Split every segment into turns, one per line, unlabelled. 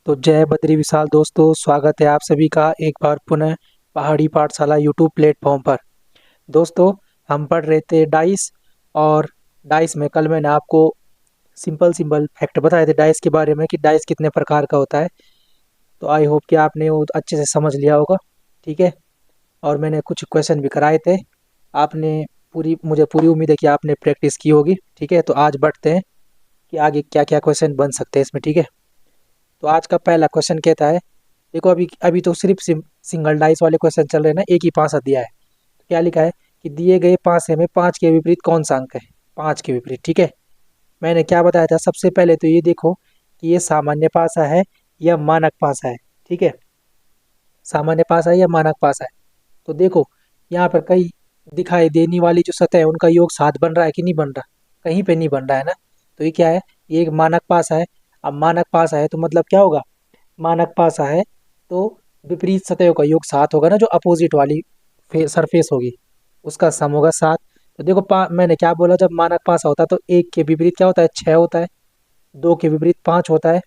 तो जय बद्री विशाल दोस्तों, स्वागत है आप सभी का एक बार पुनः पहाड़ी पाठशाला यूट्यूब प्लेटफॉर्म पर। दोस्तों, हम पढ़ रहे थे डाइस। और डाइस में कल मैंने आपको सिंपल सिंपल फैक्ट बताए थे डाइस के बारे में कि डाइस कितने प्रकार का होता है। तो आई होप कि आपने वो अच्छे से समझ लिया होगा। ठीक है। और मैंने कुछ क्वेश्चन भी कराए थे। आपने मुझे पूरी उम्मीद है कि आपने प्रैक्टिस की होगी। ठीक है, तो आज बढ़ते हैं कि आगे क्या क्या क्वेश्चन बन सकते हैं इसमें। ठीक है, तो आज का पहला क्वेश्चन कहता है, देखो अभी अभी तो सिर्फ सिंगल डाइस वाले क्वेश्चन चल रहे हैं ना, एक ही पासा दिया है। तो क्या लिखा है कि दिए गए पासे में 5 के विपरीत कौन सा अंक है। 5 के विपरीत। ठीक है, मैंने क्या बताया था सबसे पहले, तो ये देखो कि ये सामान्य पासा है या मानक पासा है। ठीक है, सामान्य पासा है या मानक पासा है। तो देखो यहाँ पर कई दिखाई देने वाली जो सतह है उनका योग 7 बन रहा है कि नहीं बन रहा। कहीं पे नहीं बन रहा है ना। तो ये क्या है, ये एक मानक पासा है। अब मानक पासा है तो मतलब क्या होगा, मानक पासा है तो विपरीत सतहों का योग 7 होगा ना, जो अपोजिट वाली सरफेस होगी उसका सम होगा 7। तो देखो मैंने क्या बोला, जब मानक पासा होता है तो एक के विपरीत क्या होता है, 6 होता है। दो के विपरीत 5 होता है।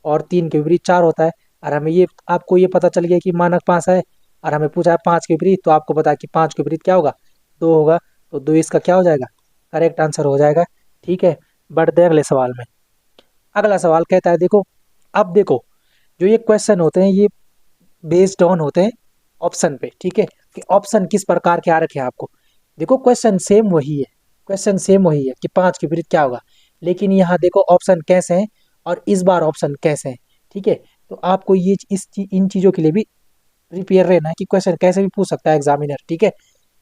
और तीन के विपरीत 4 होता है। और हमें ये आपको ये पता चल गया कि मानक पासा है। और हमें पूछा है 5 के विपरीत, तो आपको पता है कि 5 के विपरीत क्या होगा, 2 होगा। तो 2 इसका क्या हो जाएगा, करेक्ट आंसर हो जाएगा। ठीक है, बढ़ते हैं अगले सवाल में। अगला सवाल कहता है, देखो अब देखो, जो ये क्वेश्चन होते हैं ये बेस्ड ऑन होते हैं ऑप्शन पे। ठीक है, कि ऑप्शन किस प्रकार के आ रखे हैं आपको। देखो क्वेश्चन सेम वही है, क्वेश्चन सेम वही है कि 5 के विपरीत क्या होगा, लेकिन यहाँ देखो ऑप्शन कैसे हैं और इस बार ऑप्शन कैसे हैं। ठीक है, तो आपको ये इन चीज़ों के लिए भी प्रिपेयर रहना है कि क्वेश्चन कैसे भी पूछ सकता है एग्जामिनर। ठीक है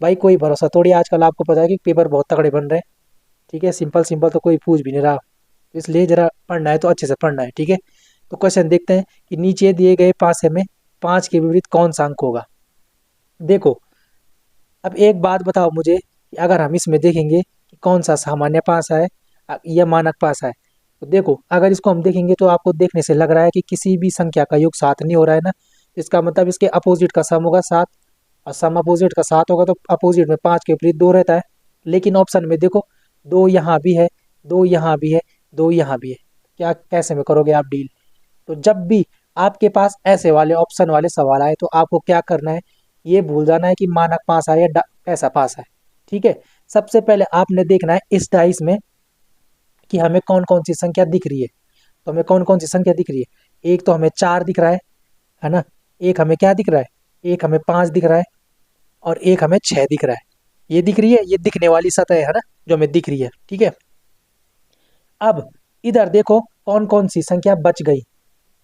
भाई, कोई भरोसा थोड़ी, आजकल आपको पता है कि पेपर बहुत तगड़े बन रहे हैं। ठीक है, सिंपल सिंपल तो कोई पूछ भी नहीं रहा। तो इसलिए जरा पढ़ना है तो अच्छे से पढ़ना है। ठीक है, तो क्वेश्चन देखते हैं कि नीचे दिए गए पासे में 5 के विपरीत कौन सा अंक होगा। देखो अब एक बात बताओ मुझे कि अगर हम इसमें देखेंगे कि कौन सा सामान्य पासा है या मानक पासा है। तो देखो अगर इसको हम देखेंगे तो आपको देखने से लग रहा है कि किसी भी संख्या का योग 7 नहीं हो रहा है ना। तो इसका मतलब इसके अपोजिट का सम होगा 7। और सम अपोजिट का 7 होगा तो अपोजिट में 5 के विपरीत 2 रहता है। लेकिन ऑप्शन में देखो 2 यहाँ भी है, 2 यहाँ भी है, 2 यहाँ भी है। क्या कैसे में करोगे आप डील। तो जब भी आपके पास ऐसे वाले ऑप्शन वाले सवाल आए तो आपको क्या करना है, ये भूल जाना है कि मानक पास है या कैसा पास है। ठीक है, सबसे पहले आपने देखना है इस डाइस में कि हमें कौन कौन सी संख्या दिख रही है। तो हमें कौन कौन सी संख्या दिख रही है, एक तो हमें 4 दिख रहा है ना। एक हमें क्या दिख रहा है, एक हमें 5 दिख रहा है। और एक हमें 6 दिख रहा है। ये दिख रही है, ये दिखने वाली सतह है ना, जो हमें दिख रही है। ठीक है, अब इधर देखो कौन कौन सी संख्या बच गई।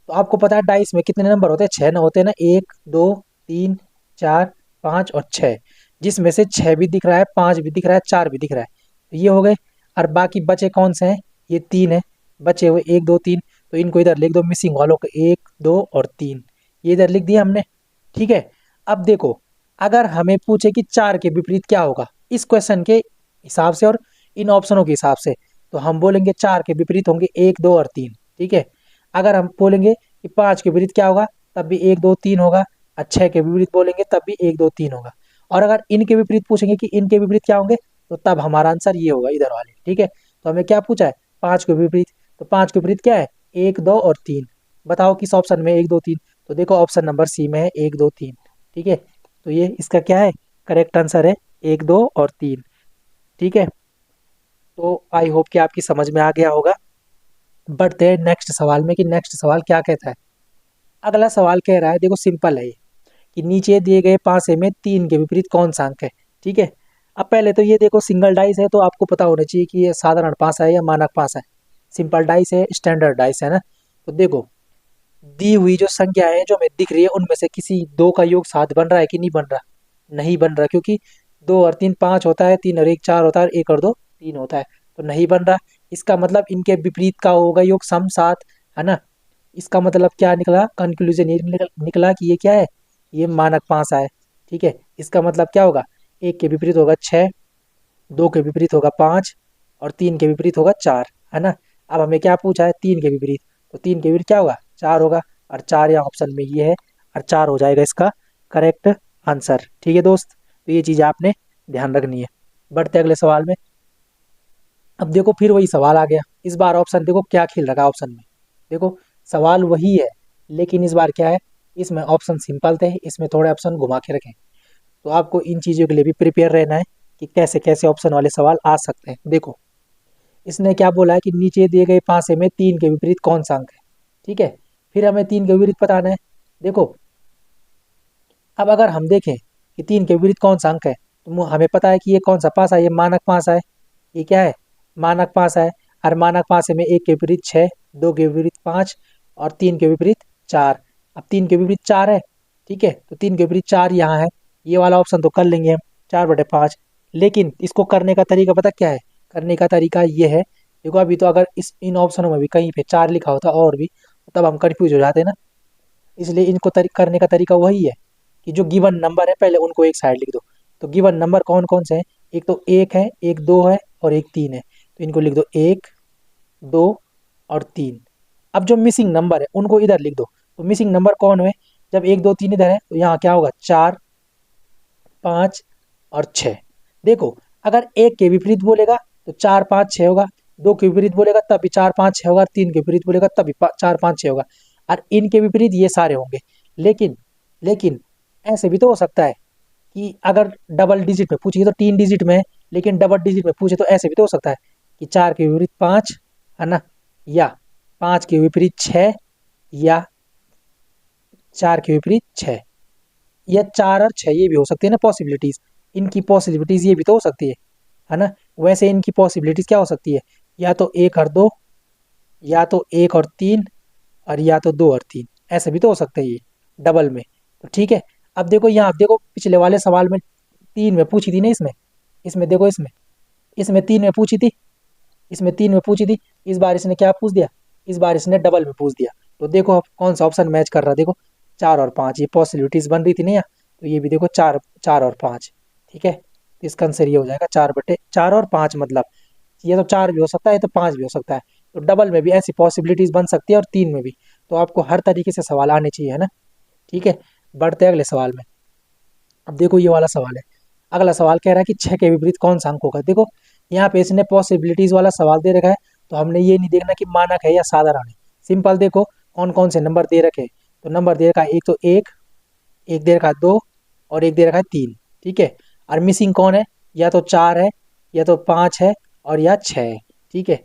तो आपको पता है डाइस में कितने नंबर होते हैं, 6 न होते हैं ना, 1 2 3 4 5 और 6। जिसमें से 6 भी दिख रहा है, 5 भी दिख रहा है, 4 भी दिख रहा है। तो ये हो गए। और बाकी बचे कौन से हैं, ये 3 है बचे हुए, 1 2 3। तो इनको इधर लिख दो, मिसिंग वालों को 1 2 और 3, ये इधर लिख दिया हमने। ठीक है, अब देखो अगर हमें पूछे कि 4 के विपरीत क्या होगा इस क्वेश्चन के हिसाब से और इन ऑप्शनों के हिसाब से, तो हम बोलेंगे 4 के विपरीत होंगे 1 2 और 3। ठीक है, अगर हम बोलेंगे कि 5 के विपरीत क्या होगा, तब भी 1 2 3 होगा। और 6 के विपरीत बोलेंगे तब भी 1 2 3 होगा। और अगर इनके विपरीत पूछेंगे कि इनके विपरीत क्या होंगे, तो तब हमारा आंसर ये होगा इधर वाले। ठीक है, तो हमें क्या पूछा है, 5 के विपरीत। तो 5 के विपरीत क्या है, 1 2 और 3। बताओ किस ऑप्शन में 1 2 3। तो देखो ऑप्शन नंबर सी में है 1 2 3। ठीक है, तो ये इसका क्या है, करेक्ट आंसर है 1 2 और 3। ठीक है, तो आई होप कि आपकी समझ में आ गया होगा। बढ़ते हैं नेक्स्ट सवाल में कि नेक्स्ट सवाल क्या कहता है। अगला सवाल कह रहा है, देखो सिंपल है ये, कि नीचे दिए गए पासे में 3 के विपरीत कौन सा अंक है। ठीक है, अब पहले तो ये देखो सिंगल डाइस है तो आपको पता होना चाहिए कि ये साधारण पासा है या मानक पासा है। सिंपल डाइस है, स्टैंडर्ड डाइस है ना। तो देखो दी हुई जो संख्या है जो हमें दिख रही है उनमें से किसी दो का योग 7 बन रहा है कि नहीं बन रहा। नहीं बन रहा, क्योंकि 2 और 3 5 होता है, 3 और 1 4 होता है, 1 और 2 3 होता है। तो नहीं बन रहा। इसका मतलब इनके विपरीत का होगा योग सम 7, है ना। इसका मतलब क्या निकला, कंक्लूजन ये निकला कि ये क्या है, ये मानक पासा है। ठीक है, इसका मतलब क्या होगा, एक के विपरीत होगा 6, दो के विपरीत होगा 5 और 3 के विपरीत होगा 4, है ना। अब हमें क्या पूछा है, 3 के विपरीत। तो 3 के विपरीत क्या होगा, 4 होगा। और 4 यहाँ ऑप्शन में ये है, और 4 हो जाएगा इसका करेक्ट आंसर। ठीक है दोस्त, तो ये चीज़ आपने ध्यान रखनी है। बढ़ते अगले सवाल में। अब देखो फिर वही सवाल आ गया, इस बार ऑप्शन देखो क्या खेल रखा है ऑप्शन में। देखो सवाल वही है, लेकिन इस बार क्या है, इसमें ऑप्शन सिंपल थे, इसमें थोड़े ऑप्शन घुमा के रखें। तो आपको इन चीज़ों के लिए भी प्रिपेयर रहना है कि कैसे कैसे ऑप्शन वाले सवाल आ सकते हैं। देखो, इसने क्या बोला है कि नीचे दिए गए पासे में 3 के विपरीत कौन सा अंक है। ठीक है, फिर हमें 3 के विपरीत बताना है। देखो, अब अगर हम देखें कि 3 के विपरीत कौन सा अंक है, तो हमें पता है कि ये कौन सा पासा है, ये मानक पासा है। ये क्या है, मानक पासा है। और मानक पासे में 1 के विपरीत 6, 2 के विपरीत 5 और 3 के विपरीत 4। अब 3 के विपरीत 4 है, ठीक है, तो 3 के विपरीत 4 यहाँ है। ये वाला ऑप्शन तो कर लेंगे हम, 4/5। लेकिन इसको करने का तरीका पता क्या है, करने का तरीका ये है। देखो, अभी तो अगर इस इन ऑप्शनों में भी कहीं पे 4 लिखा होता और भी, तब हम कंफ्यूज हो जाते ना। इसलिए इनको करने का तरीका वही है कि जो गिवन नंबर है पहले उनको एक साइड लिख दो। तो गिवन नंबर कौन कौन से हैं, एक तो 1 है, एक 2 है और एक 3 है। तो इनको लिख दो 1, 2 और 3। अब जो मिसिंग नंबर है उनको इधर लिख दो। तो मिसिंग नंबर कौन हुए, जब 1, 2, 3 इधर है तो यहाँ क्या होगा, 4, 5 और 6। देखो, अगर एक के विपरीत बोलेगा तो 4, 5, 6 होगा। 2 के विपरीत बोलेगा तब भी 4, 5, 6 होगा। 3 के विपरीत बोलेगा तब भी 4, 5, 6 होगा। और इनके विपरीत ये सारे होंगे। लेकिन लेकिन ऐसे भी तो हो सकता है कि अगर डबल डिजिट में पूछिए तो 3 डिजिट में है, लेकिन डबल डिजिट में पूछे तो ऐसे भी तो हो सकता है कि 4 के विपरीत 5, है ना, या 5 के विपरीत 6, या 4 के विपरीत 6, या 4 और 6, ये भी हो सकती है ना पॉसिबिलिटीज। इनकी पॉसिबिलिटीज ये भी तो हो सकती है ना। वैसे इनकी पॉसिबिलिटीज क्या हो सकती है, या तो 1 और 2, या तो 1 और 3, और या तो 2 और 3। ऐसे भी तो हो सकते हैं ये डबल में। तो ठीक है, अब देखो यहाँ, अब देखो पिछले वाले सवाल में 3 में पूछी थी ना, इसमें इसमें देखो, इसमें इसमें 3 में पूछी थी, इसमें 3 में पूछी थी। इस बार इसने क्या पूछ दिया, इस बार इसने डबल में पूछ दिया। तो देखो अब कौन सा ऑप्शन मैच कर रहा है। देखो, 4 और 5, ये पॉसिबिलिटीज बन रही थी ना यहाँ, तो ये भी देखो 4, 4 और 5। ठीक है, तो इसका आंसर ये हो जाएगा 4/4 और 5। मतलब ये तो 4 भी हो सकता है, तो 5 भी हो सकता है। तो डबल में भी ऐसी पॉसिबिलिटीज बन सकती है और 3 में भी। तो आपको हर तरीके से सवाल आने चाहिए, है ना। ठीक है, बढ़ते हैं अगले सवाल में। अब देखो, ये वाला सवाल है। अगला सवाल कह रहा है कि 6 के विपरीत कौन सा अंक होगा। देखो, यहाँ पे इसने पॉसिबिलिटीज वाला सवाल दे रखा है, तो हमने ये नहीं देखना कि मानक है या साधारण है। सिंपल देखो कौन कौन से नंबर दे रखे हैं। तो नंबर दे रखा है, एक तो एक दे रखा है 2 और एक दे रखा है 3। ठीक है, और मिसिंग कौन है, या तो 4 है, या तो 5 है, और या 6 है। ठीक है,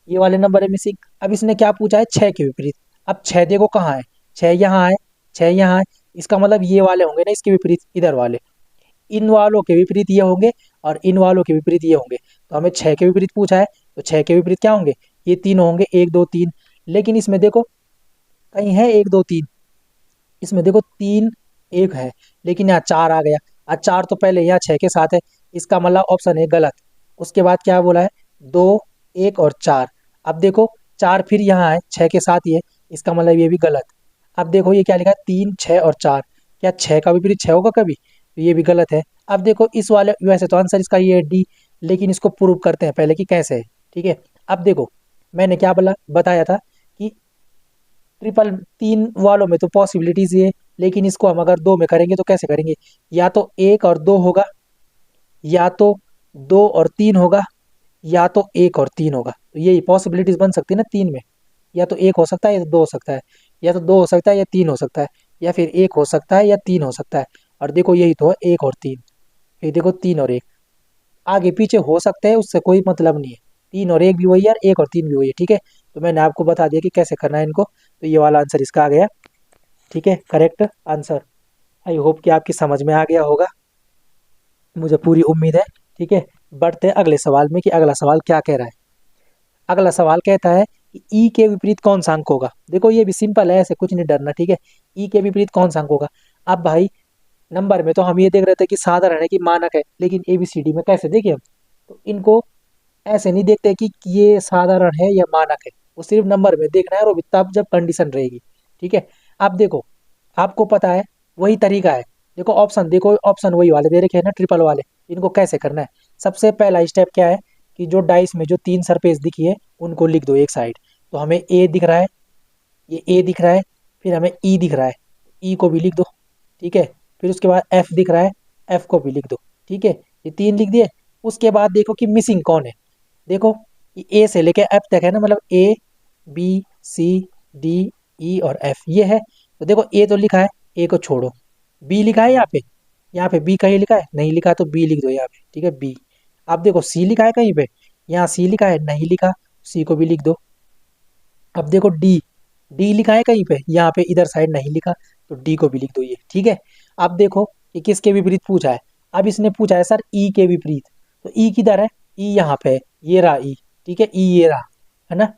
ये वाले नंबर है मिसिंग। अब इसने क्या पूछा है, 6 के विपरीत। अब 6 देखो कहाँ है, 6 यहाँ है, 6 यहाँ है। इसका मतलब ये वाले होंगे ना इसके विपरीत, इधर वाले। इन वालों के विपरीत ये होंगे और इन वालों के विपरीत ये होंगे। तो हमें 6 के विपरीत पूछा है, तो 6 के विपरीत क्या होंगे, ये तीन होंगे, 1, 2, 3। लेकिन इसमें देखो कहीं है 1, 2, 3, इसमें देखो 3, 1 है, लेकिन यहाँ 4 आ गया। और 4 तो पहले यहाँ 6 के साथ है, इसका मतलब ऑप्शन है गलत। उसके बाद क्या बोला है, 2, 1 और 4। अब देखो 4 फिर यहाँ है 6 के साथ ही है, इसका मतलब ये भी गलत। अब देखो ये क्या लिखा है, 3, 6 और 4। क्या 6 का विपरीत 6 होगा कभी, तो ये भी गलत है। अब देखो इस वाले, वैसे तो आंसर इसका ये है डी, लेकिन इसको प्रूव करते हैं पहले कि कैसे है। ठीक है, अब देखो मैंने क्या बोला, बताया था कि ट्रिपल 3 वालों में तो पॉसिबिलिटीज ये है, लेकिन इसको हम अगर 2 में करेंगे तो कैसे करेंगे, या तो 1 और 2 होगा, या तो 2 और 3 होगा, या तो 1 और 3 होगा। तो यही पॉसिबिलिटीज बन सकती है ना 3 में। या तो 1 हो सकता है, या तो 2 हो सकता है, या तो 2 हो सकता है या 3 हो सकता है, या फिर 1 हो सकता है या 3 हो सकता है। और देखो यही तो है, 1 और 3। ये देखो 3 और 1 आगे पीछे हो सकते हैं, उससे कोई मतलब नहीं है। 3 और 1 भी वही है और 1 और 3 भी वही है। ठीक है, तो मैंने आपको बता दिया कि कैसे करना है इनको। तो ये वाला आंसर इसका आ गया। ठीक है, करेक्ट आंसर। आई होप कि आपकी समझ में आ गया होगा, मुझे पूरी उम्मीद है। ठीक है, बढ़ते हैं अगले सवाल में कि अगला सवाल क्या कह रहा है। अगला सवाल कहता है कि ई के विपरीत कौन सा अंक होगा। देखो ये भी सिंपल है, ऐसे कुछ नहीं डरना। ठीक है, ई के विपरीत कौन सा अंक होगा। अब भाई नंबर में तो हम ये देख रहे थे कि साधारण है कि मानक है, लेकिन एबीसीडी में कैसे देखें हम, तो इनको ऐसे नहीं देखते कि ये साधारण है या मानक है। वो सिर्फ नंबर में देखना है, और वो भी तब जब कंडीशन रहेगी। ठीक है, अब देखो आपको पता है वही तरीका है। देखो ऑप्शन, देखो ऑप्शन वही वाले दे रखे हैं ना, ट्रिपल वाले। इनको कैसे करना है, सबसे पहला स्टेप क्या है कि जो डाइस में जो 3 सरफेस दिखी है उनको लिख दो एक साइड। तो हमें ए दिख रहा है, ये ए दिख रहा है, फिर हमें ई दिख रहा है, ई को भी लिख दो। ठीक है, फिर उसके बाद एफ दिख रहा है, एफ को भी लिख दो। ठीक है, ये 3 लिख दिए। उसके बाद देखो कि मिसिंग कौन है। देखो ये ए से लेके एफ तक है ना, मतलब ए, बी, सी, डी, ई और एफ ये है। तो देखो ए तो लिखा है, ए को छोड़ो, बी लिखा है यहाँ पे बी कहीं लिखा है नहीं लिखा, तो बी लिख दो यहाँ पे, ठीक है बी। अब देखो सी लिखा है कहीं पे, यहाँ सी लिखा है नहीं लिखा, सी को भी लिख दो। अब देखो डी, डी लिखा है कहीं पे, यहाँ पे इधर साइड नहीं लिखा, तो डी को भी लिख दो ये, ठीक है। अब देखो ये किसके विपरीत पूछा है, अब इसने पूछा है सर ई के विपरीत, तो ई किधर है, ई यहाँ पे है, ये रहा ई, ठीक है ई ये रहा, है ना।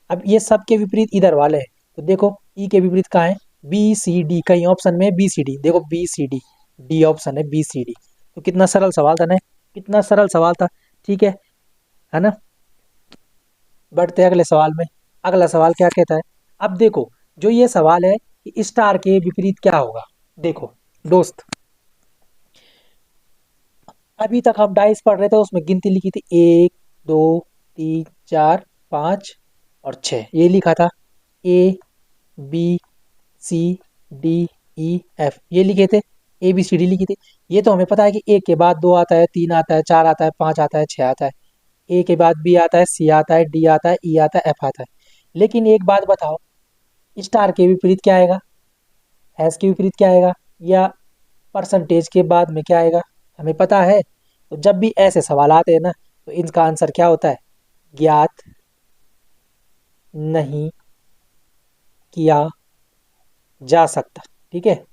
अब ये सब के विपरीत इधर वाले हैं, तो देखो ई के विपरीत कहाँ है, बी सी डी, कहीं ऑप्शन में बी सी डी, देखो B C D, D option है बी सी डी। तो कितना सरल सवाल था ना, कितना सरल सवाल था, ठीक है ना। बढ़ते हैं अगले सवाल में। अगला सवाल क्या कहता है, अब देखो जो ये सवाल है कि स्टार के विपरीत क्या होगा। देखो दोस्त, अभी तक हम डाइस पढ़ रहे थे, उसमें गिनती लिखी थी 1 2 3 4 5 और 6, ये लिखा था A B C D E F, ये लिखे थे, ए बी सी डी लिखी थी। ये तो हमें पता है कि ए के बाद 2 आता है, 3 आता है, 4 आता है, 5 आता है, 6 आता है, ए के बाद बी आता है, सी आता है, डी आता है, ई आता है, एफ आता है। लेकिन एक बात बताओ, स्टार के विपरीत क्या आएगा, हैश के विपरीत क्या आएगा, या परसेंटेज के बाद में क्या आएगा, हमें पता है। तो जब भी ऐसे सवाल आते हैं ना, तो इनका आंसर क्या होता है, ज्ञात नहीं किया जा सकता, ठीक है।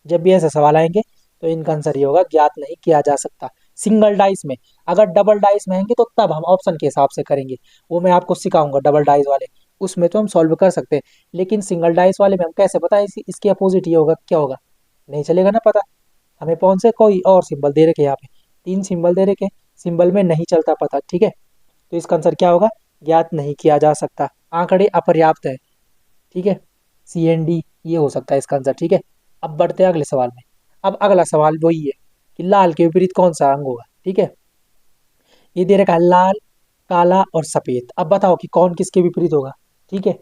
जब भी ऐसे सवाल आएंगे तो इनका आंसर ये होगा, ज्ञात नहीं किया जा सकता। सिंगल डाइस में, अगर डबल डाइस में आएंगे तो तब हम ऑप्शन के हिसाब से करेंगे, वो मैं आपको सिखाऊंगा डबल डाइस वाले, उसमें तो हम सॉल्व कर सकते हैं। लेकिन सिंगल डाइस वाले में हम कैसे पता है इसके अपोजिट ये होगा क्या होगा, नहीं चलेगा ना पता। हमें कौन से कोई और सिंबल दे रखे, यहाँ पे 3 सिंबल दे रखे, सिंबल में नहीं चलता पता, ठीक है। तो इसका आंसर क्या होगा, ज्ञात नहीं किया जा सकता, आंकड़े अपर्याप्त है, ठीक है। सी एन डी ये हो सकता है इसका आंसर, ठीक है। अब बढ़ते हैं अगले सवाल में। अब अगला सवाल वही है कि लाल के विपरीत कौन सा अंग होगा, ठीक है। ये दे रखा है लाल, काला और सफेद, अब बताओ कि कौन किसके विपरीत होगा, ठीक है।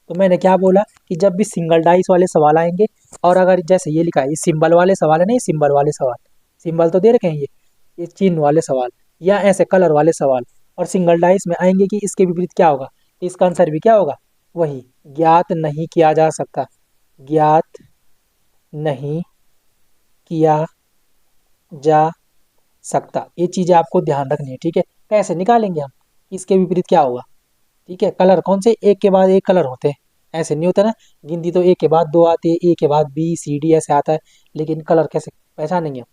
तो मैंने क्या बोला कि जब भी सिंगल डाइस वाले सवाल आएंगे, और अगर जैसे ये लिखा है, ये सिंबल वाले सवाल है ना, ये सिंबल वाले सवाल, सिंबल तो दे रखे हैं ये चिन्ह वाले सवाल, या ऐसे कलर वाले सवाल, और सिंगल डाइस में आएंगे कि इसके विपरीत क्या होगा, तो इसका आंसर भी क्या होगा, वही ज्ञात नहीं किया जा सकता, ज्ञात नहीं किया जा सकता। ये चीज़ें आपको ध्यान रखनी है, ठीक है। कैसे निकालेंगे हम, इसके विपरीत क्या होगा, ठीक है। कलर कौन से, एक के बाद एक कलर होते हैं, ऐसे नहीं होता ना, गिनती तो एक के बाद 2 आती है, एक के बाद बी सी डी ऐसे आता है, लेकिन कलर कैसे पहचानेंगे हम,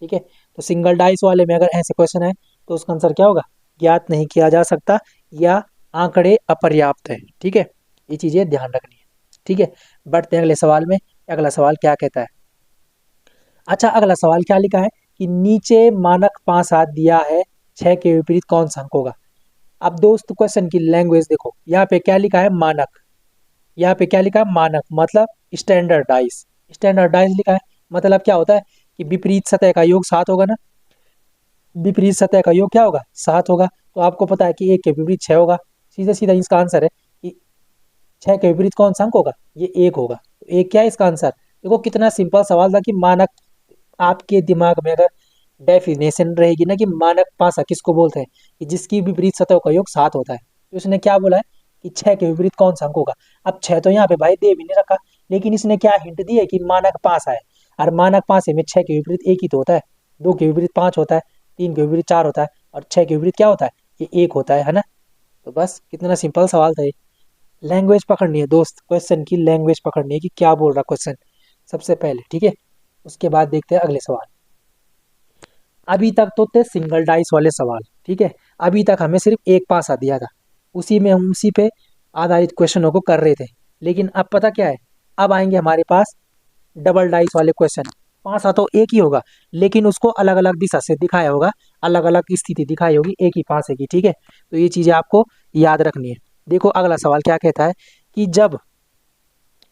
ठीक है। तो सिंगल डाइस वाले में अगर ऐसे क्वेश्चन है, तो उसका आंसर क्या होगा, ज्ञात नहीं किया जा सकता, या आंकड़े अपर्याप्त है, ठीक है। ये चीज़ें ध्यान रखनी है, ठीक है। बढ़ते हैं अगले सवाल में। अगला सवाल क्या कहता है, अच्छा अगला सवाल क्या लिखा है कि नीचे मानक 5 हाथ दिया है, 6 के विपरीत कौन सा अंक होगा। अब दोस्त क्वेश्चन की लैंग्वेज देखो, यहाँ पे क्या लिखा है मानक, यहाँ पे क्या लिखा है मानक, मतलब स्टैंडर्डाइज, स्टैंडर्डाइज लिखा है, मतलब क्या होता है कि विपरीत सतह का योग 7 होगा ना, विपरीत सतह का योग क्या होगा 7 होगा। तो आपको पता है कि एक के विपरीत 6 होगा, सीधा सीधा इसका आंसर है कि 6 के विपरीत कौन सा अंक होगा, ये 1 होगा। तो एक क्या है इसका आंसर, देखो कितना सिंपल सवाल था कि मानक, आपके दिमाग में अगर डेफिनेशन रहेगी ना कि मानक पासा किसको बोलते हैं, कि जिसकी विपरीत सतह का योग 7 होता है, तो उसने क्या बोला है कि 6 के विपरीत कौन सा अंक होगा। अब 6 तो यहाँ पे भाई दे भी नहीं रखा, लेकिन इसने क्या हिंट दी है कि मानक पासा है, और मानक पासे में 6 के विपरीत एक ही तो होता है, 2 के विपरीत 5 होता है, 3 के विपरीत 4 होता है, और 6 के विपरीत क्या होता है, ये 1 होता है ना। तो बस कितना सिंपल सवाल था ये। लैंग्वेज पकड़नी है दोस्त, क्वेश्चन की लैंग्वेज पकड़नी है कि क्या बोल रहा क्वेश्चन, सबसे पहले, ठीक है। उसके बाद देखते हैं अगले सवाल। अभी तक तो थे सिंगल डाइस वाले सवाल, ठीक है। अभी तक हमें सिर्फ एक पासा दिया था, उसी में हम उसी पे आधारित क्वेश्चनों को कर रहे थे। लेकिन अब पता क्या है, अब आएंगे हमारे पास डबल डाइस वाले क्वेश्चन। पासा तो एक ही होगा, लेकिन उसको अलग अलग दिशा से दिखाया होगा, अलग अलग स्थिति दिखाई होगी एक ही पासे की, ठीक है। तो ये चीज़ें आपको याद रखनी है। देखो अगला सवाल क्या कहता है कि जब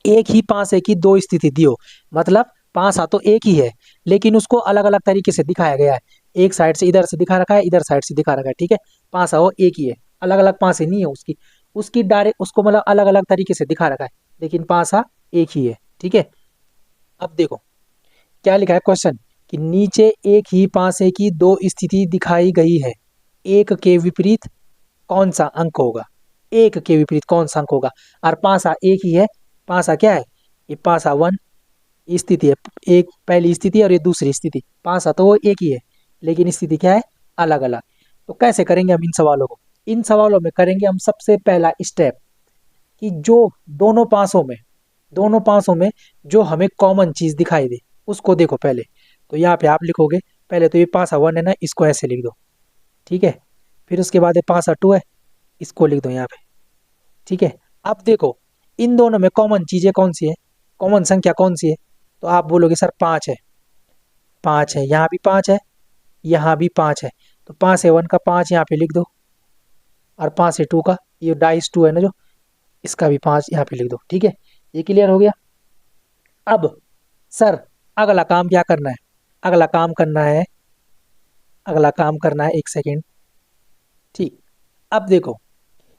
एक ही पासे की 2 स्थिति दी हो, मतलब पासा तो एक ही है, लेकिन उसको अलग अलग तरीके से दिखाया गया है, एक साइड से इधर से दिखा रखा है, इधर साइड से दिखा रखा है, ठीक है। पासा वो एक ही है, अलग अलग पासे नहीं है उसकी, उसकी डायरेक्ट उसको मतलब अलग अलग तरीके से दिखा रखा है, लेकिन पासा एक ही है, ठीक है। अब देखो क्या लिखा है क्वेश्चन, कि नीचे एक ही पासे की 2 स्थिति दिखाई गई है, एक के विपरीत कौन सा अंक होगा, एक के विपरीत कौन सा अंक होगा, और पासा एक ही है, पासा क्या है, ये पासा 1 स्थिति है, एक पहली स्थिति और ये दूसरी स्थिति। पासा तो वो एक ही है, लेकिन स्थिति क्या है, अलग अलग। तो कैसे करेंगे हम इन सवालों को, इन सवालों में करेंगे हम सबसे पहला स्टेप कि जो दोनों पासों में, दोनों पासों में जो हमें कॉमन चीज दिखाई दे उसको देखो पहले। तो यहाँ पे आप लिखोगे, पहले तो ये पासा 1 है ना, इसको ऐसे लिख दो, ठीक है। फिर उसके बाद ये पासा 2 है, इसको लिख दो यहाँ पे, ठीक है। अब देखो इन दोनों में कॉमन चीजें कौन सी है, कॉमन संख्या कौन सी है, तो आप बोलोगे सर 5 है, 5 है, यहाँ भी 5 है, यहाँ भी 5 है। तो 5 से 1 का 5 यहाँ पे लिख दो, और 5 से 2 का, ये डाइस 2 है ना जो, इसका भी 5 यहाँ पे लिख दो, ठीक है। ये क्लियर हो गया। अब सर अगला काम क्या करना है, अगला काम करना है, अगला काम करना है, एक सेकेंड, ठीक। अब देखो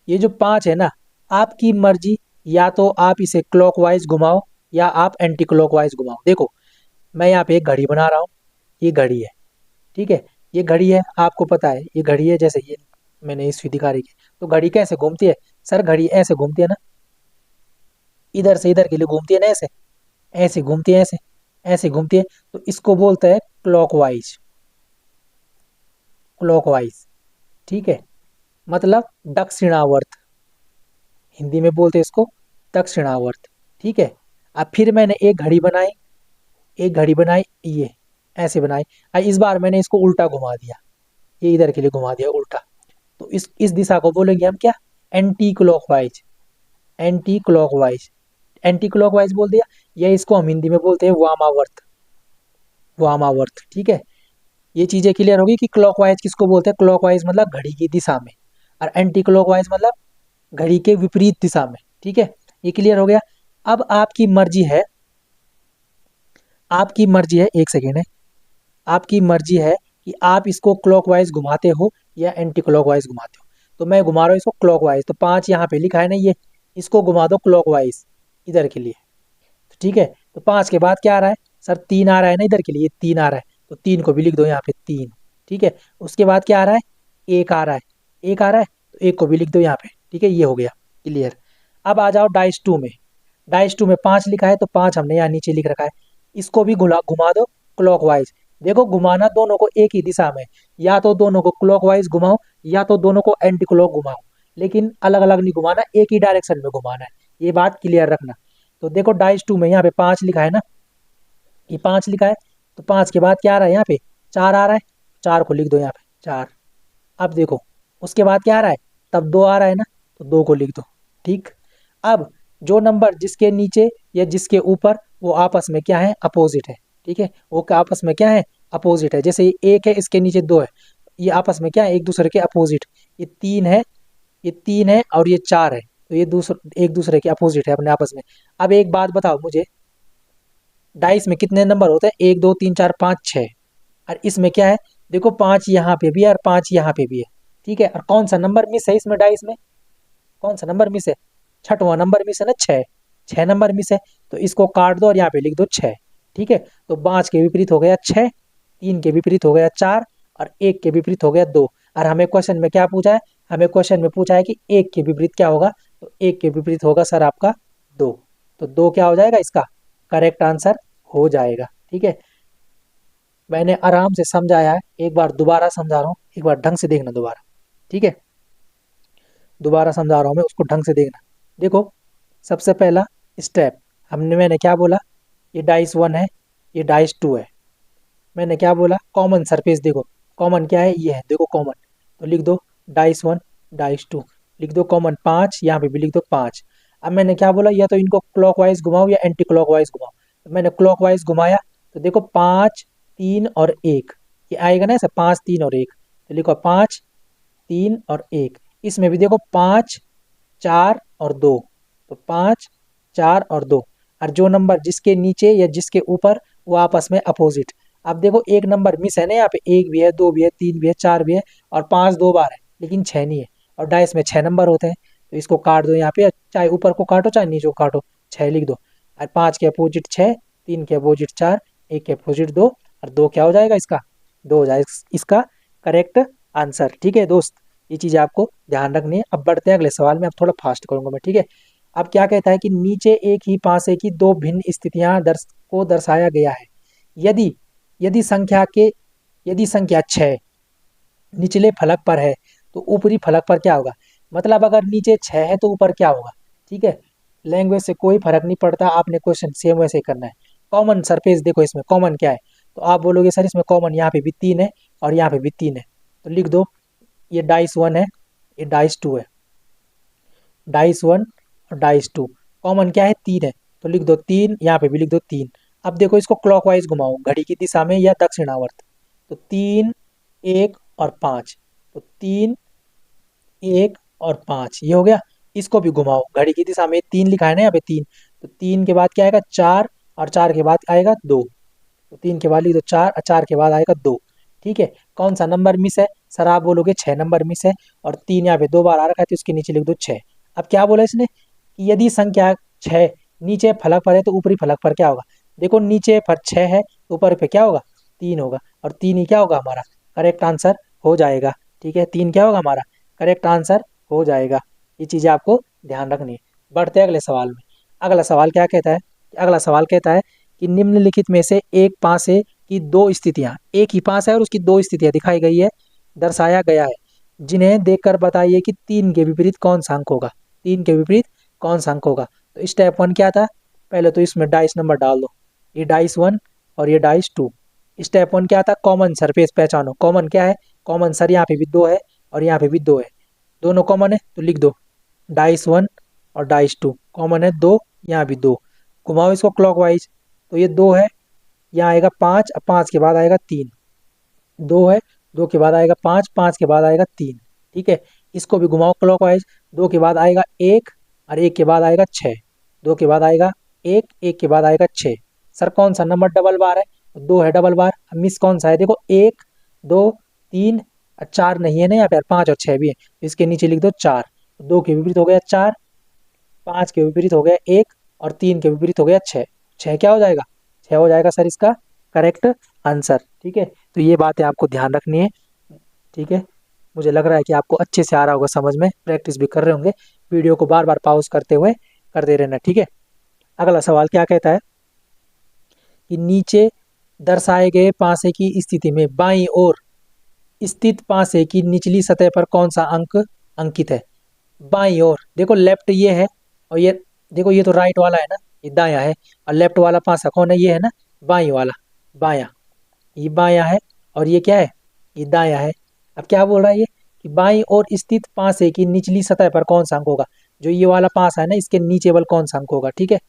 ये जो 5 है ना, आपकी मर्जी, या तो आप इसे क्लॉकवाइज घुमाओ या आप एंटी क्लॉकवाइज घुमाओ। देखो मैं यहाँ पे एक घड़ी बना रहा हूँ, ये घड़ी है, ठीक है। ये घड़ी है, आपको पता है ये घड़ी है, जैसे ये मैंने इस दिखा की। तो घड़ी कैसे घूमती है, सर घड़ी ऐसे घूमती है ना, इधर से इधर के लिए घूमती है ना, ऐसे ऐसे घूमती है, ऐसे ऐसे घूमती है। तो इसको बोलते हैं क्लॉकवाइज, क्लॉकवाइज, ठीक है, मतलब दक्षिणावर्त, हिंदी में बोलते हैं इसको दक्षिणावर्त, ठीक है। अब फिर मैंने एक घड़ी बनाई, एक घड़ी बनाई, ये ऐसे बनाई। अब इस बार मैंने इसको उल्टा घुमा दिया, ये इधर के लिए घुमा दिया उल्टा। तो इस दिशा को बोलेंगे हम क्या, anti clockwise, anti clockwise, anti clockwise बोल दिया। या इसको हम हिंदी में बोलते हैं वामावर्त, वामावर्त, ठीक है। ये चीजें क्लियर होगी कि क्लॉकवाइज किसको बोलते हैं, क्लॉकवाइज मतलब घड़ी की दिशा में, और एंटी क्लॉकवाइज मतलब घड़ी के विपरीत दिशा में, ठीक है। ये क्लियर हो गया। अब आपकी मर्जी है, आपकी मर्जी है, एक सेकेंड है, आपकी मर्जी है कि आप इसको क्लॉकवाइज घुमाते हो या एंटी क्लॉकवाइज घुमाते हो। तो मैं घुमा रहा हूँ इसको क्लॉकवाइज, तो 5 यहाँ पे लिखा है ना, ये इसको घुमा दो क्लॉकवाइज इधर के लिए, तो ठीक है। तो 5 के बाद क्या आ रहा है, सर 3 आ रहा है ना इधर के लिए, 3 आ रहा है, तो 3 को भी लिख दो यहाँ पे 3, ठीक है। उसके बाद क्या आ रहा है, 1 आ रहा है, 1 आ रहा है, तो 1 को भी लिख दो यहाँ पे, ठीक है। ये हो गया क्लियर। अब आ जाओ डाइस 2 में, डाइस 2 में 5 लिखा है, तो 5 हमने यहाँ नीचे लिख रखा है, इसको भी घुमा घुमा दो क्लॉकवाइज। देखो घुमाना दोनों को एक ही दिशा में, या तो दोनों को क्लॉकवाइज घुमाओ या तो दोनों को एंटी क्लॉक घुमाओ, लेकिन अलग अलग नहीं घुमाना, एक ही डायरेक्शन में घुमाना है, ये बात क्लियर रखना। तो देखो डाइस 2 में यहाँ पे 5 लिखा है ना, ये 5 लिखा है, तो 5 के बाद क्या आ रहा है यहाँ पे, 4 आ रहा है, 4 को लिख दो यहाँ पे 4। अब देखो उसके बाद क्या आ रहा है, तब 2 आ रहा है ना, तो 2 को लिख दो, ठीक। अब जो नंबर जिसके नीचे या जिसके ऊपर, वो आपस में क्या है, अपोजिट है, ठीक है। वो आपस में क्या है, अपोजिट है। जैसे ये 1 है, इसके नीचे 2 है, ये आपस में क्या है, एक दूसरे के अपोजिट। ये 3 है, ये 3 है और ये 4 है, तो ये दूसरे एक दूसरे के अपोजिट है अपने आपस में। अब एक बात बताओ मुझे, डाइस में कितने नंबर होते हैं, 1 2 3 4 5 6, और इसमें क्या है, देखो 5 यहाँ पे भी है और 5 यहाँ पे भी है, ठीक है। और कौन सा नंबर मिस है इसमें डाइस में, कौन सा नंबर मिस है, छठवां नंबर मिस है ना, 6, 6 नंबर मिस है। तो इसको काट दो और यहाँ पे लिख दो 6, ठीक है। तो 5 के विपरीत हो गया 6, 3 के विपरीत हो गया 4, और 1 के विपरीत हो गया 2। और हमें क्वेश्चन में क्या पूछा है, हमें क्वेश्चन में पूछा है कि 1 के विपरीत क्या होगा, तो 1 के विपरीत होगा सर आपका 2। तो 2 क्या हो जाएगा, इसका करेक्ट आंसर हो जाएगा, ठीक है। मैंने आराम से समझाया है, एक बार दोबारा समझा रहा हूँ, एक बार ढंग से देखना दोबारा, ठीक है। दोबारा समझा रहा हूँ मैं, उसको ढंग से देखना। देखो सबसे पहला स्टेप, मैंने क्या बोला, ये डाइस 1 है, ये डाइस 2 है। मैंने क्या बोला, कॉमन सरफेस देखो, कॉमन क्या है, ये है, देखो कॉमन, तो लिख दो डाइस 1 डाइस 2, लिख दो कॉमन 5, यहाँ पे भी लिख दो 5। अब मैंने क्या बोला, या तो इनको क्लॉकवाइज घुमाओ या एंटी क्लॉकवाइज घुमाओ। तो मैंने क्लॉकवाइज घुमाया, तो देखो 5 3 और 1, ये आएगा ना ऐसे 5 3 और 1, तो लिखो 5 3 और 1। इसमें भी देखो 5 4 और 2, तो 5 4 और 2, और जो नंबर जिसके नीचे या जिसके ऊपर, वो आपस में अपोजिट। अब देखो एक नंबर मिस है ना यहाँ पे, 1 भी है, 2 भी है, 3 भी है, 4 भी है, और 5 2 बार है, लेकिन 6 नहीं है। और डाइस में 6 नंबर होते हैं, तो इसको काट दो यहाँ पे, चाहे ऊपर को काटो चाहे नीचे को काटो, 6 लिख दो। और 5 के अपोजिट 6, 3 के अपोजिट 4, 1 के अपोजिट 2, और 2 क्या हो जाएगा इसका, 2 हो जाएगा इसका करेक्ट आंसर, ठीक है दोस्त। ये चीज़ें आपको ध्यान रखनी है। अब बढ़ते हैं अगले सवाल में, अब थोड़ा फास्ट करूंगा मैं, ठीक है। अब क्या कहता है कि नीचे एक ही पासे की दो भिन्न स्थितियां को दर्शाया गया है। यदि यदि संख्या के यदि संख्या 6 निचले फलक पर है तो ऊपरी फलक पर क्या होगा। मतलब अगर नीचे 6 है तो ऊपर क्या होगा। ठीक है, लैंग्वेज से कोई फर्क नहीं पड़ता, आपने क्वेश्चन सेम वैसे ही करना है। कॉमन सरफेस देखो, इसमें कॉमन क्या है, तो आप बोलोगे सर इसमें कॉमन यहाँ पे भी 3 है और यहाँ पे भी 3 है, तो लिख दो ये डाइस 1 है, ये डाइस 2 है। डाइस 1 और डाइस 2 कॉमन क्या है, 3 है, तो लिख दो 3, यहाँ पे भी लिख दो 3। अब देखो इसको क्लॉकवाइज घुमाओ घड़ी की दिशा में या दक्षिणावर्त, तो 3, 1 और 5, तो 3, 1 और 5 ये हो गया। इसको भी घुमाओ घड़ी की दिशा में, 3 लिखा है ना यहाँ पे 3, तो 3 के बाद क्या आएगा 4 और 4 के बाद आएगा 2, तो 3 के बाद लिख दो 4 और 4 के बाद आएगा 2। ठीक है, कौन सा नंबर मिस है, सर आप बोलोगे 6 नंबर मिस है, और 3 यहाँ पे 2 बार आ रखा है तो इसके नीचे लिख दो 6। अब क्या बोला इसने कि यदि संख्या 6 नीचे फलक पर है तो ऊपरी फलक पर क्या होगा। देखो नीचे पर 6 है तो ऊपर पे क्या होगा, 3 होगा, और 3 ही क्या होगा हमारा करेक्ट आंसर हो जाएगा। ठीक है, 3 क्या होगा हमारा करेक्ट आंसर हो जाएगा। ये चीज़ें आपको ध्यान रखनी है। बढ़ते हैं अगले सवाल में। अगला सवाल क्या कहता है, अगला सवाल कहता है कि निम्नलिखित में से एक पासे की दो स्थितियां, एक ही पास है और उसकी दो स्थितियां दिखाई गई है, दर्शाया गया है, जिन्हें देखकर बताइए कि 3 के विपरीत कौन सा अंक होगा। 3 के विपरीत कौन सा अंक होगा। तो स्टेप 1 क्या था, पहले तो इसमें डाइस नंबर डाल दो, ये डाइस 1 और ये डाइस 2। स्टेप 1 क्या था, कॉमन सरफेस पहचानो। कॉमन क्या है, कॉमन सर यहाँ पे भी 2 है और यहाँ पे भी 2 है, दोनों कॉमन है, तो लिख दो डाइस 1 और डाइस 2 कॉमन है 2, यहाँ भी 2। घुमाओ इसको क्लॉकवाइज, तो ये 2 है, यहाँ आएगा 5, अब 5 के बाद आएगा 3, 2 है, 2 के बाद आएगा 5, 5 के बाद आएगा 3। ठीक है, इसको भी घुमाओ क्लॉकवाइज, 2 के बाद आएगा 1 और 1 के बाद आएगा 6, 2 के बाद आएगा 1, 1 के बाद आएगा 6। सर कौन सा नंबर डबल बार है, 2 है डबल बार। अब मिस कौन सा है, देखो 1, 2, 3 और 4 नहीं है ना यहाँ पे, 5 और 6 भी है, तो इसके नीचे लिख दो 4। 2 के विपरीत हो गया 4, 5 के विपरीत हो गया 1 और 3 के विपरीत हो गया 6। 6 क्या हो जाएगा, 6 हो जाएगा सर इसका करेक्ट आंसर। ठीक है, तो ये बातें आपको ध्यान रखनी है। ठीक है, मुझे लग रहा है कि आपको अच्छे से आ रहा होगा समझ में, प्रैक्टिस भी कर रहे होंगे। वीडियो को बार बार पॉज करते हुए करते रहना। ठीक है, अगला सवाल क्या कहता है कि नीचे दर्शाए गए पासे की स्थिति में बाईं ओर स्थित पासे की निचली सतह पर कौन सा अंक अंकित है। बाईं ओर देखो लेफ्ट ये है, और ये देखो ये तो राइट वाला है ना, ये दायां है, और लेफ्ट वाला पासा कौन है, ये है ना बाईं वाला, बायां, ये बायां है, और ये क्या है, ये दायां है। अब क्या बोल रहा है ये कि बाईं ओर स्थित पासे की निचली सतह पर कौन सा अंक होगा। जो ये वाला पासा है ना, इसके नीचे वाला कौन सा अंक होगा। ठीक है,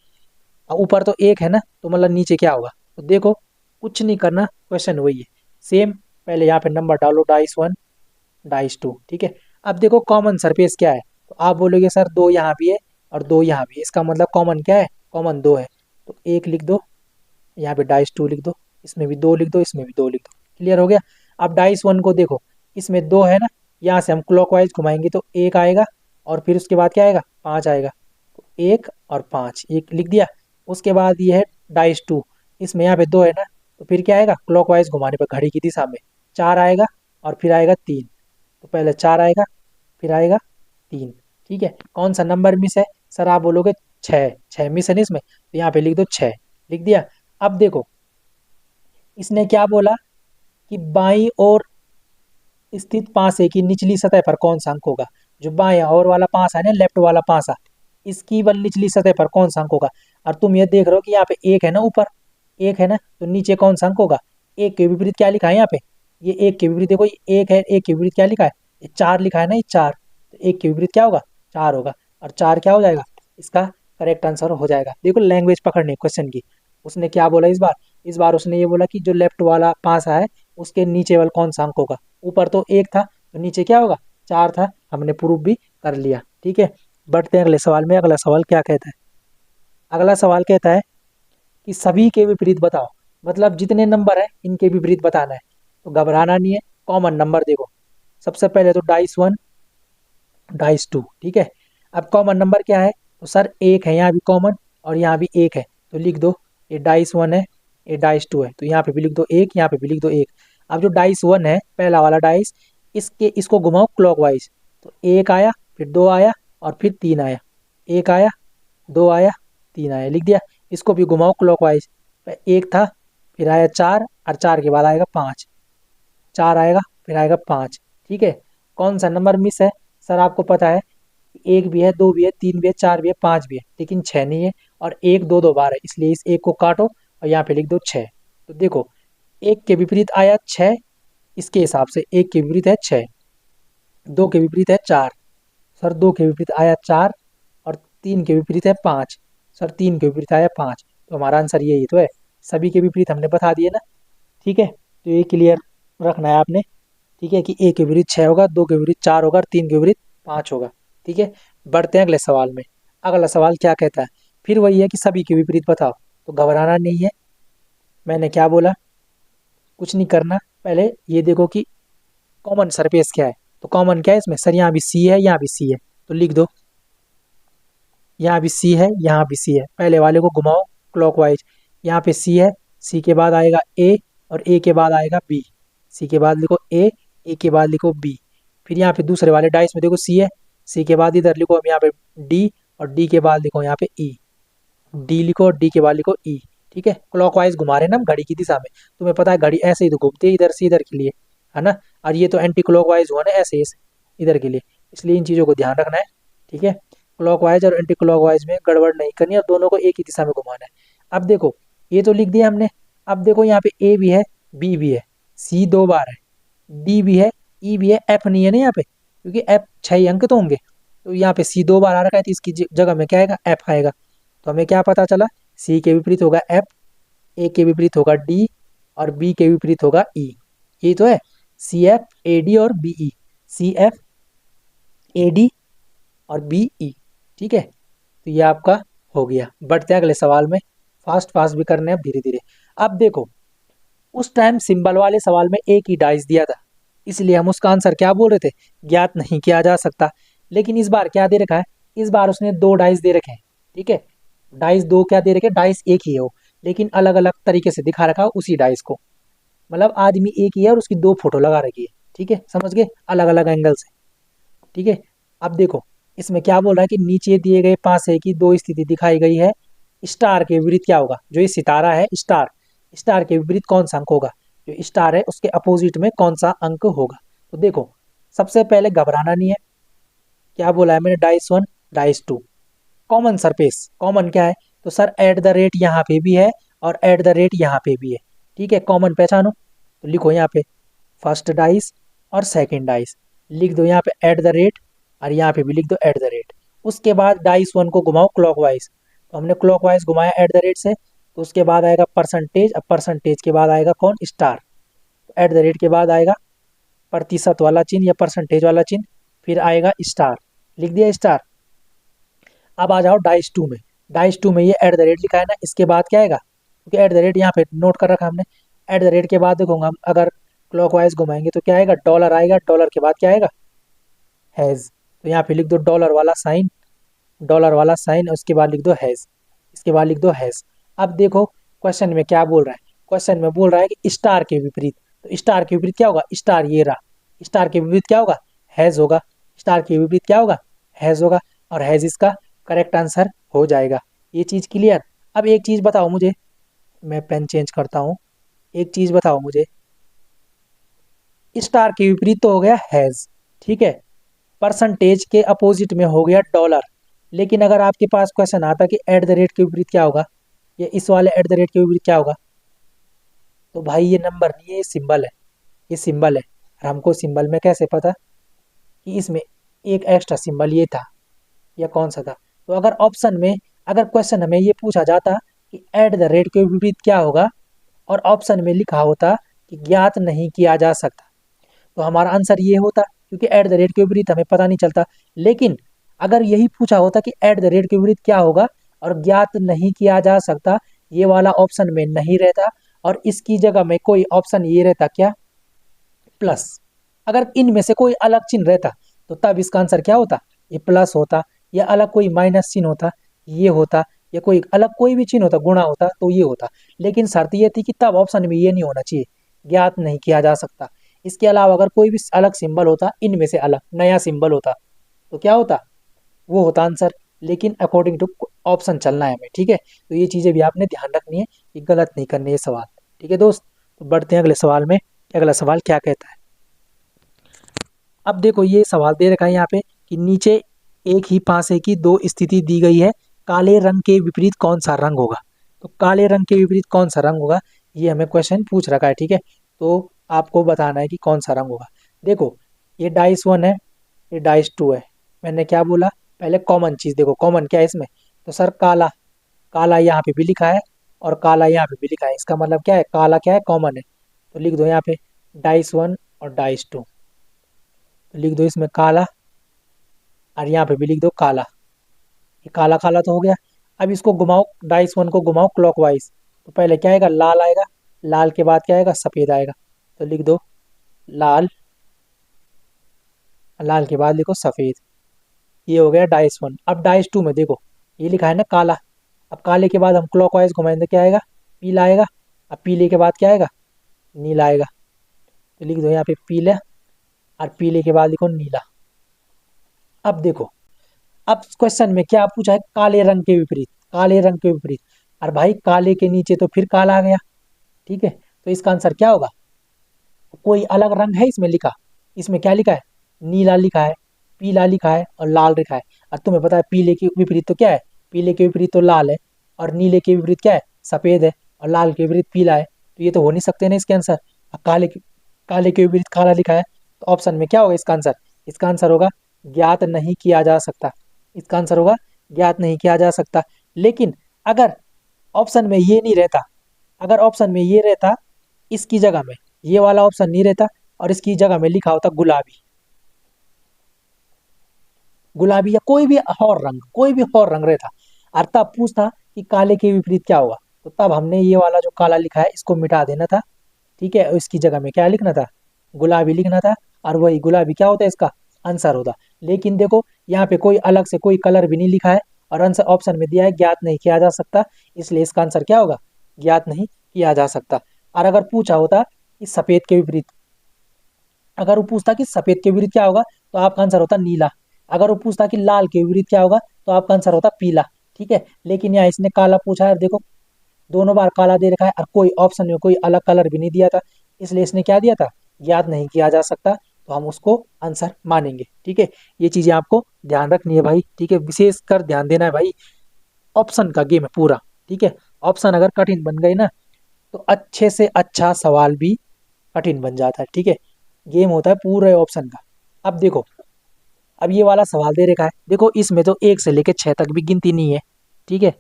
और ऊपर तो 1 है ना, तो मतलब नीचे क्या होगा। तो देखो कुछ नहीं करना, क्वेश्चन वही है सेम। पहले यहाँ पे नंबर डालो डाइस 1 डाइस 2। ठीक है, अब देखो कॉमन सरफेस क्या है, तो आप बोलोगे सर 2 यहाँ भी है और 2 यहाँ भी है, इसका मतलब कॉमन क्या है, कॉमन 2 है, तो 1 लिख दो, यहाँ पे डाइस 2 लिख दो, इसमें भी 2 लिख दो, इसमें भी 2 लिख दो। क्लियर हो गया। अब डाइस 1 को देखो, इसमें 2 है ना, यहाँ से हम क्लॉकवाइज घुमाएंगे तो 1 आएगा, और फिर उसके बाद क्या आएगा 5 आएगा, तो 1 और 5 एक लिख दिया। उसके बाद ये है डाइस 2, इसमें यहाँ पे 2 है ना, तो फिर क्या आएगा क्लॉकवाइज घुमाने पर घड़ी की दिशा में 4 आएगा और फिर आएगा 3, तो पहले 4 आएगा फिर आएगा 3। ठीक है, कौन सा नंबर मिस है, सर आप बोलोगे 6, 6 मिस है ना इसमें, तो यहाँ पे लिख दो 6, लिख दिया। अब देखो इसने क्या बोला कि बाईं ओर स्थित पासे की निचली सतह पर कौन सा अंक होगा। जो बायां ओर वाला पासा है ना, लेफ्ट वाला पासा, इसकी बल निचली सतह पर कौन सा अंक होगा। और तुम ये देख रहे हो कि यहाँ पे 1 है ना, ऊपर 1 है ना, तो नीचे कौन सा अंक होगा। 1 के विपरीत क्या लिखा है यहाँ पे, ये 1 के विपरीत देखो, ये 1 है, 1 के विपरीत क्या लिखा है, ये 4 लिखा है ना, ये 4, तो 1 के विपरीत क्या होगा 4 होगा, और 4 क्या हो जाएगा इसका करेक्ट आंसर हो जाएगा। देखो लैंग्वेज पकड़ने क्वेश्चन की, उसने क्या बोला इस बार, इस बार उसने ये बोला कि जो लेफ्ट वाला पासा है उसके नीचे वाला कौन सा अंक होगा। ऊपर तो 1 था तो नीचे क्या होगा 4 था, हमने प्रूफ भी कर लिया। ठीक है, बढ़ते हैं अगले सवाल में। अगला सवाल क्या कहता है, अगला सवाल कहता है कि सभी के विपरीत बताओ, मतलब जितने नंबर है इनके विपरीत बताना है, तो घबराना नहीं है। कॉमन नंबर देखो, सबसे पहले तो डाइस 1 डाइस 2। ठीक है, अब कॉमन नंबर क्या है, तो सर 1 है, यहाँ भी कॉमन और यहाँ भी 1 है, तो लिख दो ये डाइस 1 है, ये डाइस 2 है, तो यहाँ पे भी लिख दो 1, यहाँ पे भी लिख दो 1। अब जो डाइस 1 है पहला वाला डाइस, इसको घुमाओ क्लॉकवाइज, तो 1 आया फिर 2 आया और फिर 3 आया, 1 आया 2 आया, 3 आया, लिख दिया। इसको भी घुमाओ क्लॉकवाइज। 1 था, फिर आया 4, और 4 के बाद आएगा 5। 4 आएगा, फिर आएगा 5। ठीक है। कौन सा नंबर मिस है? सर आपको पता है, 1 भी है, 2 भी है, 3 भी है, 4 भी है, 5 भी है, लेकिन 6 नहीं है। और 1 दो बार है, इसलिए इस 1 को काटो और यहाँ पे लिख दो 6। तो देखो, 1 के विपरीत आया 6, इसके हिसाब से 1 के विपरीत है 6, 2 के विपरीत है 4, सर 2 के विपरीत आया 4, और 3 के विपरीत है 5, सर 3 के विपरीत आया 5। तो हमारा आंसर यही तो है। सभी के विपरीत हमने बता दिए ना। ठीक है, तो ये क्लियर रखना है आपने। ठीक है, कि ए के विपरीत 6 होगा, 2 के विपरीत 4 होगा और 3 के विपरीत 5 होगा। ठीक है, बढ़ते हैं अगले सवाल में। अगला सवाल क्या कहता है? फिर वही है कि सभी के विपरीत बताओ। तो घबराना नहीं है, मैंने क्या बोला, कुछ नहीं करना। पहले ये देखो कि कॉमन सरफेस क्या है। तो कॉमन क्या है इसमें? सर यहाँ भी सी है, यहाँ भी सी है, तो लिख दो यहाँ भी सी है, यहाँ भी सी है। पहले वाले को घुमाओ क्लॉकवाइज। यहाँ पे सी है, सी के बाद आएगा ए, और ए के बाद आएगा बी। सी के बाद लिखो ए के बाद लिखो बी। फिर यहाँ पे दूसरे वाले डाइस में देखो सी है, सी के बाद इधर लिखो हम यहाँ पे डी, और डी के बाद लिखो यहाँ पे ई। डी लिखो और डी के बाद लिखो ई। ठीक है, क्लॉकवाइज घुमा रहे हैं ना हम घड़ी की दिशा में। तुम्हें पता है घड़ी ऐसे ही तो घूमती है, इधर से इधर के लिए, है ना। और ये तो एंटी क्लॉकवाइज हुआ ना, ऐसे ऐसे इधर के लिए, इसलिए इन चीज़ों को ध्यान रखना है। ठीक है, क्लॉकवाइज और एंटी क्लॉकवाइज में गड़बड़ नहीं करनी है, और दोनों को एक ही दिशा में घुमाना है। अब देखो, ये तो लिख दिया हमने। अब देखो यहाँ पे ए भी है, बी भी है, सी 2 बार है, डी भी है, ई भी है, एफ नहीं है ना यहाँ पे, क्योंकि एफ 6 अंक तो होंगे। तो यहाँ पे सी 2 बार आ रखा है, तो इसकी जगह में क्या आएगा? एफ आएगा। तो हमें क्या पता चला? सी के विपरीत होगा एफ, ए के विपरीत होगा डी, और बी के विपरीत होगा ई। ये तो है, सी एफ ए डी और B E, C F A D और बी ई। ठीक है, तो ये आपका हो गया। बढ़ते हैं अगले सवाल में। फास्ट फास्ट भी करने हैं धीरे धीरे। अब देखो, उस टाइम सिंबल वाले सवाल में एक ही डाइस दिया था, इसलिए हम उसका आंसर क्या बोल रहे थे? ज्ञात नहीं किया जा सकता। लेकिन इस बार क्या दे रखा है? इस बार उसने 2 डाइस दे रखे हैं। ठीक है, डाइस 2 क्या दे रखे? डाइस एक ही है वो, लेकिन अलग अलग तरीके से दिखा रखा है उसी डाइस को। मतलब आदमी एक ही है और उसकी 2 फोटो लगा रखी है। ठीक है, समझ गए? अलग अलग एंगल से। ठीक है, अब देखो, इसमें क्या बोल रहा है कि नीचे दिए गए पासे की 2 स्थिति दिखाई गई है, स्टार के विपरीत क्या होगा? जो ये सितारा है स्टार, स्टार के विपरीत कौन सा अंक होगा? जो स्टार है उसके अपोजिट में कौन सा अंक होगा? तो देखो, सबसे पहले घबराना नहीं है। क्या बोला है मैंने? Dice 1, dice 2। Common surface, common क्या है? तो सर एट द रेट यहाँ पे भी है, और एट द रेट यहाँ पे भी है। ठीक है, कॉमन पहचानो। तो लिखो यहाँ पे फर्स्ट डाइस और सेकंड डाइस, लिख दो यहाँ पे एट द रेट, और यहाँ पे भी लिख दो एट द रेट। उसके बाद डाइस 1 को घुमाओ क्लॉकवाइज। तो हमने क्लॉकवाइज घुमाया एट द रेट से, तो उसके बाद आएगा परसेंटेज, अब परसेंटेज के बाद आएगा कौन? स्टार। तो एट द रेट के बाद आएगा प्रतिशत वाला चिन्ह या परसेंटेज वाला चिन्ह, फिर आएगा स्टार, लिख दिया स्टार। अब आ जाओ डाइस 2 में। डाइस 2 में ये एट द रेट लिखा है ना, इसके बाद क्या आएगा? क्योंकि एट द रेट यहाँ पे नोट कर रखा हमने। एट द रेट के बाद देखूंगा हम, अगर क्लॉकवाइज घुमाएंगे तो क्या आएगा? डॉलर आएगा। डॉलर के बाद क्या आएगा? हैज़। तो यहाँ पे लिख दो डॉलर वाला साइन, डॉलर वाला साइन, उसके बाद लिख दो हैज़, इसके बाद लिख दो हैज़। अब देखो क्वेश्चन में क्या बोल रहा है? क्वेश्चन में बोल रहा है कि स्टार के विपरीत। तो स्टार के विपरीत क्या होगा? स्टार ये रहा, स्टार के विपरीत क्या होगा? हैज़ होगा। स्टार के विपरीत क्या होगा? हैज़ होगा, और हैज़ इसका करेक्ट आंसर हो जाएगा। ये चीज़ क्लियर? अब एक चीज़ बताओ मुझे, मैं पेन चेंज करता हूँ। एक चीज़ बताओ मुझे, स्टार के विपरीत तो हो गया हैज़, ठीक है, परसेंटेज के अपोजिट में हो गया डॉलर। लेकिन अगर आपके पास क्वेश्चन आता कि एट द रेट के विपरीत क्या होगा, या इस वाले एट द रेट के विपरीत क्या होगा, तो भाई ये नंबर नहीं है, ये सिंबल है, ये सिंबल है। और हमको सिंबल में कैसे पता कि इसमें एक एक्स्ट्रा सिंबल ये था या कौन सा था? तो अगर ऑप्शन में, अगर क्वेश्चन हमें ये पूछा जाता कि एट द रेट के विपरीत क्या होगा, और ऑप्शन में लिखा होता कि ज्ञात नहीं किया जा सकता, तो हमारा आंसर ये होता, क्योंकि एट द रेट के विपरीत हमें पता नहीं चलता। लेकिन अगर यही पूछा होता कि एट द रेट के विपरीत क्या होगा और ज्ञात नहीं किया जा सकता, ये वाला ऑप्शन में नहीं रहता, और इसकी जगह में कोई ऑप्शन ये रहता क्या? प्लस। अगर इनमें से कोई अलग चिन्ह रहता, तो तब इसका आंसर क्या होता? ये प्लस होता, या अलग कोई माइनस चिन्ह होता, ये होता, या कोई अलग कोई भी चिन्ह होता, गुणा होता, तो ये होता। लेकिन शर्त ये थी कि तब ऑप्शन में ये नहीं होना चाहिए, ज्ञात नहीं किया जा सकता। इसके अलावा अगर कोई भी अलग सिंबल होता, इनमें से अलग नया सिंबल होता, तो क्या होता? वो होता आंसर। लेकिन अकॉर्डिंग टू ऑप्शन चलना है हमें, ठीक है। तो ये चीज़ें भी आपने ध्यान रखनी है कि गलत नहीं करने ये सवाल, ठीक है दोस्त। तो बढ़ते हैं अगले सवाल में। अगला सवाल क्या कहता है। अब देखो ये सवाल दे रखा है यहाँ पे कि नीचे एक ही पासे की दो स्थिति दी गई है, काले रंग के विपरीत कौन सा रंग होगा। तो काले रंग के विपरीत कौन सा रंग होगा, ये हमें क्वेश्चन पूछ रखा है, ठीक है। तो आपको बताना है कि कौन सा रंग होगा। देखो ये डाइस 1 है, ये डाइस 2 है। मैंने क्या बोला, पहले कॉमन चीज़ देखो, कॉमन क्या है इसमें। तो सर काला, काला यहाँ पे भी लिखा है और काला यहाँ पे भी लिखा है, इसका मतलब क्या है, काला क्या है, कॉमन है। तो लिख दो यहाँ पे डाइस 1 और डाइस 2। तो लिख दो इसमें काला और यहाँ पे भी लिख दो काला। ये काला काला तो हो गया। अब इसको घुमाओ, डाइस 1 को घुमाओ क्लॉकवाइज। तो पहले क्या आएगा, लाल आएगा, लाल के बाद क्या आएगा, सफ़ेद आएगा। तो लिख दो लाल, लाल के बाद लिखो सफ़ेद। ये हो गया डाइस 1। अब डाइस 2 में देखो ये लिखा है ना काला। अब काले के बाद हम क्लॉकवाइज घुमाएंगे तो क्या आएगा, पीला आएगा। अब पीले के बाद क्या आएगा, नीला आएगा। तो लिख दो यहाँ पे पीला और पीले के बाद लिखो नीला। अब देखो, अब क्वेश्चन में क्या पूछा है, काले रंग के विपरीत, काले रंग के विपरीत। और भाई काले के नीचे तो फिर काला आ गया, ठीक है। तो इसका आंसर क्या होगा, कोई अलग रंग है इसमें लिखा, इसमें क्या लिखा है, नीला लिखा है, पीला लिखा है और लाल लिखा है। और तुम्हें पता है पीले के विपरीत तो क्या है, पीले के विपरीत तो लाल है, और नीले के विपरीत क्या है, सफ़ेद है, और लाल के विपरीत पीला है। तो ये तो हो नहीं सकते ना इसके आंसर। अब काले के विपरीत काला लिखा है, तो ऑप्शन में क्या होगा इसका आंसर, इसका आंसर होगा ज्ञात नहीं किया जा सकता। इसका आंसर होगा ज्ञात नहीं किया जा सकता। लेकिन अगर ऑप्शन में ये नहीं रहता, अगर ऑप्शन में ये रहता इसकी जगह में, ये वाला ऑप्शन नहीं रहता और इसकी जगह में लिखा होता गुलाबी, गुलाबी या कोई भी और रंग, कोई भी और रंग रहता, और तब पूछता कि काले के विपरीत क्या होगा, तो तब हमने ये वाला जो काला लिखा है इसको मिटा देना था, ठीक है। और इसकी जगह में क्या लिखना था, गुलाबी लिखना था, और वही गुलाबी क्या होता है, इसका आंसर होता। लेकिन देखो यहाँ पे कोई अलग से कोई कलर भी नहीं लिखा है, और आंसर ऑप्शन में दिया है ज्ञात नहीं किया जा सकता, इसलिए इसका आंसर क्या होगा, ज्ञात नहीं किया जा सकता। और अगर पूछा होता कि सफ़ेद के विपरीत, अगर वो पूछता कि सफ़ेद के विपरीत क्या होगा, तो आपका आंसर होता नीला। अगर वो पूछता कि लाल के विपरीत क्या होगा, तो आपका आंसर होता पीला, ठीक है। लेकिन यहाँ इसने काला पूछा है, देखो दोनों बार काला दे रखा है और कोई ऑप्शन में कोई अलग कलर भी नहीं दिया था, इसलिए इसने क्या दिया था, ज्ञात नहीं किया जा सकता। तो हम उसको आंसर मानेंगे, ठीक है। ये चीज़ें आपको ध्यान रखनी है भाई, ठीक है, विशेष कर ध्यान देना है भाई। ऑप्शन का गेम है पूरा, ठीक है। ऑप्शन अगर कठिन बन गए ना, तो अच्छे से अच्छा सवाल भी कठिन बन जाता है, ठीक है। गेम होता है पूरे ऑप्शन का। अब देखो, अब ये वाला सवाल दे रखा है, देखो इसमें तो 1 से लेकर 6 तक भी गिनती नहीं है, ठीक है।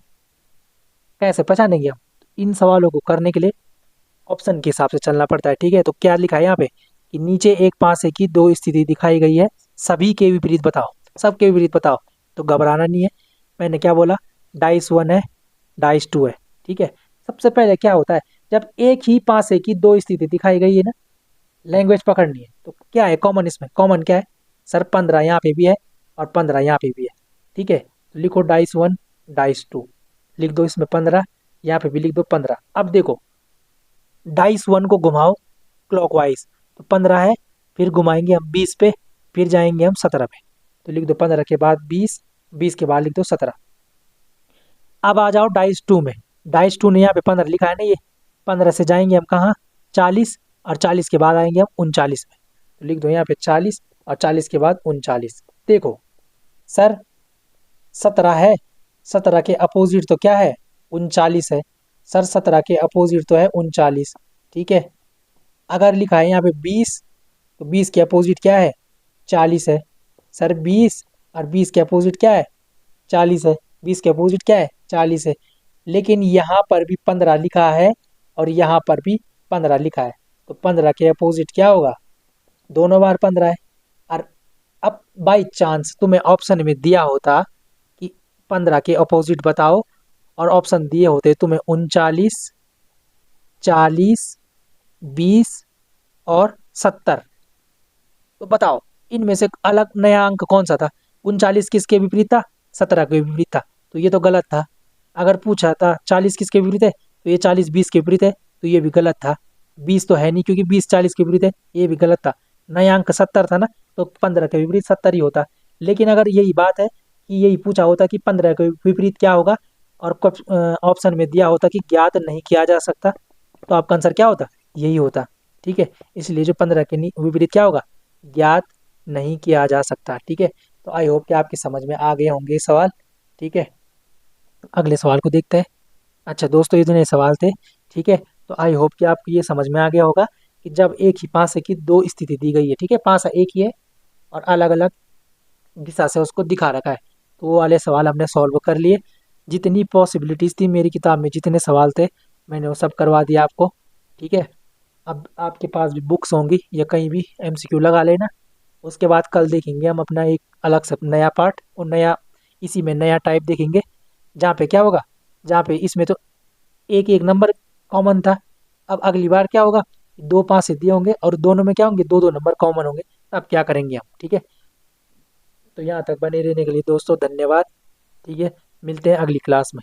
कैसे पहचानेंगे हम, इन सवालों को करने के लिए ऑप्शन के हिसाब से चलना पड़ता है, ठीक है। तो क्या लिखा है यहाँ पे कि नीचे एक पासे की दो स्थिति दिखाई गई है, सभी के विपरीत बताओ, सबके विपरीत बताओ। तो घबराना नहीं है, मैंने क्या बोला, डाइस 1 है, डाइस 2 है, ठीक है। सबसे पहले क्या होता है, जब एक ही पासे की दो स्थिति दिखाई गई है ना, लैंग्वेज पकड़नी है, तो क्या है कॉमन, इसमें कॉमन क्या है, सर 15 यहाँ पे भी है और 15 यहाँ पे भी है, ठीक है। तो लिखो डाइस 1 डाइस 2, लिख दो इसमें 15, यहाँ पे भी लिख दो 15। अब देखो डाइस 1 को घुमाओ क्लॉकवाइज, तो 15 है, फिर घुमाएंगे हम 20 पे, फिर जाएंगे हम 17 पे। तो लिख दो 15 के बाद 20, 20 के बाद लिख दो 17। अब आ जाओ डाइस 2 में, डाइस 2 ने यहाँ पे 15 लिखा है ना, ये 15 से जाएंगे हम कहाँ, 40, और 40 के बाद आएंगे हम 39 में। तो लिख दो यहाँ पे 40 और 40 के बाद 39। देखो सर 17 है, 17 के अपोजिट तो क्या है, 39 है। सर 17 के अपोजिट तो है 39, ठीक है। अगर लिखा है यहाँ पे 20, तो 20 के अपोजिट क्या है, 40 है। सर 20 और 20 के अपोजिट क्या है, 40 है। 20 के अपोजिट क्या है, 40 है। लेकिन यहाँ पर भी 15 लिखा है और यहाँ पर भी 15 लिखा है, तो 15 के अपोजिट क्या होगा, दोनों बार 15 है। और अब बाई चांस तुम्हें ऑप्शन में दिया होता कि 15 के अपोजिट बताओ, और ऑप्शन दिए होते तुम्हें 39, 40, 20 और 70, तो बताओ इनमें से अलग नया अंक कौन सा था, 39 किसके विपरीत था, 17 के विपरीत था, तो ये तो गलत था। अगर पूछा था 40 किसके विपरीत है, तो ये 40 20 के विपरीत है, तो ये भी गलत था। 20 तो है नहीं क्योंकि 20 40 के विपरीत है, ये भी गलत था। नया अंक 70 था ना, तो 15 के विपरीत 70 ही होता। लेकिन अगर यही बात है कि यही पूछा होता कि 15 के विपरीत क्या होगा, और ऑप्शन में दिया होता कि ज्ञात नहीं किया जा सकता, तो आपका आंसर क्या होता, यही होता। ठीक है, इसलिए जो 15 के विपरीत क्या होगा, ज्ञात नहीं किया जा सकता। ठीक है, तो आई होप कि आपकी समझ में आ गए होंगे ये सवाल। ठीक है, अगले सवाल को देखते हैं। अच्छा दोस्तों, इतने सवाल थे। ठीक है, तो आई होप कि आपको ये समझ में आ गया होगा कि जब एक ही पासे की दो स्थिति दी गई है, ठीक है, पासा एक ही है और अलग अलग दिशा से उसको दिखा रखा है, तो वो वाले सवाल हमने सॉल्व कर लिए। जितनी पॉसिबिलिटीज़ थी मेरी किताब में, जितने सवाल थे, मैंने वो सब करवा दिया आपको। ठीक है, अब आपके पास भी बुक्स होंगी या कहीं भी एमसीक्यू लगा लेना। उसके बाद कल देखेंगे हम अपना एक अलग से नया पार्ट, और नया इसी में नया टाइप देखेंगे, जहाँ पे क्या होगा, जहाँ पे इसमें तो एक एक नंबर कॉमन था। अब अगली बार क्या होगा, दो पाँच से दिए होंगे और दोनों में क्या होंगे, दो दो नंबर कॉमन होंगे। अब क्या करेंगे हम। ठीक है, तो यहाँ तक बने रहने के लिए दोस्तों धन्यवाद। ठीक है, मिलते हैं अगली क्लास में।